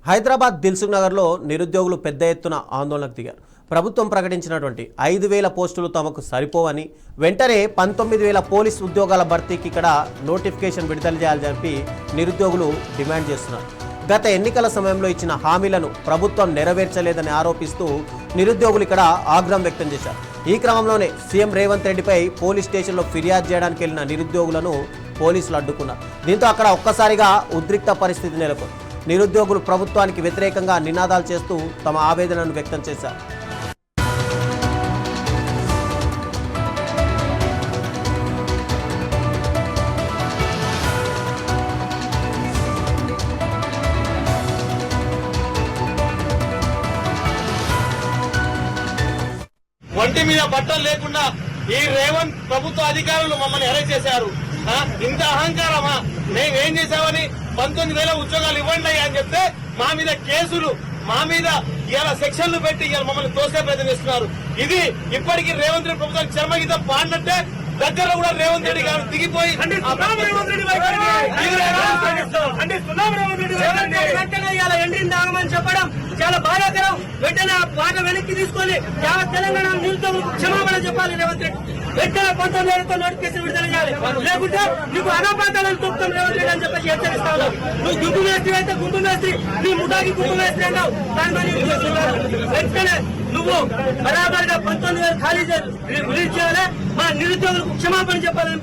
హైదరాబాద్ దిల్సుఖ్ నగర్లో నిరుద్యోగులు పెద్ద ఎత్తున ఆందోళనకు దిగారు. ప్రభుత్వం ప్రకటించినటువంటి 5,000 పోస్టులు తమకు సరిపోవని వెంటనే 19,000 పోలీస్ ఉద్యోగాల భర్తీకి ఇక్కడ నోటిఫికేషన్ విడుదల చేయాలని చెప్పి నిరుద్యోగులు డిమాండ్ చేస్తున్నారు. గత ఎన్నికల సమయంలో ఇచ్చిన హామీలను ప్రభుత్వం నెరవేర్చలేదని ఆరోపిస్తూ నిరుద్యోగులు ఇక్కడ ఆగ్రహం వ్యక్తం చేశారు. ఈ క్రమంలోనే సీఎం రేవంత్ రెడ్డిపై పోలీస్ స్టేషన్లో ఫిర్యాదు చేయడానికి వెళ్లిన నిరుద్యోగులను పోలీసులు అడ్డుకున్నారు. దీంతో అక్కడ ఒక్కసారిగా ఉద్రిక్త పరిస్థితి నెలకొంది. నిరుద్యోగులు ప్రభుత్వానికి వ్యతిరేకంగా నినాదాలు చేస్తూ తమ ఆవేదనను వ్యక్తం చేశారు. ఒంటి మీద బట్టలు లేకుండా ఈ రేవంత్ ప్రభుత్వ అధికారులు మమ్మల్ని అరెస్ట్ చేశారు. ఇంత అహంకారమా? మేమేం చేశామని 19,000 ఉద్యోగాలు ఇవ్వండి అని చెప్తే మా మీద కేసులు, మా మీద ఇలా సెక్షన్లు పెట్టి ఇలా మమ్మల్ని తోసే ప్రయత్నం చేస్తున్నారు. ఇది ఇప్పటికీ రేవంత్ రెడ్డి ప్రభుత్వానికి చర్మగీతం పాడినట్టే. దగ్గర కూడా రేవంత్ రెడ్డి గారు దిగిపోయి చెప్పడం చాలా బాధాకరం. వెంటనే ఆ పాట వెనక్కి తీసుకొని తెలంగాణ నిరుద్యోగులకు క్షమాపణ చెప్పాలి రేవంత్ రెడ్డి. వెంటనే 19,000 నోటిఫికేషన్ విడుదల చేయాలి. లేకుంటే నీకు అనాపాతాలను తొక్కుతాం రేవంత్ రెడ్డి అని చెప్పేసి హెచ్చరిస్తాను. నువ్వు గుండు మేస్త్రి అయితే గుండు మేస్త్రి, నీ ముఠాకి గుండు మేస్త్రి అన్నావు. వెంటనే నువ్వు బరాబర్గా 19,000 ఖాళీ రిలీజ్ చేయాలి. మా నిరుద్యోగులకు క్షమాపణ చెప్పాలని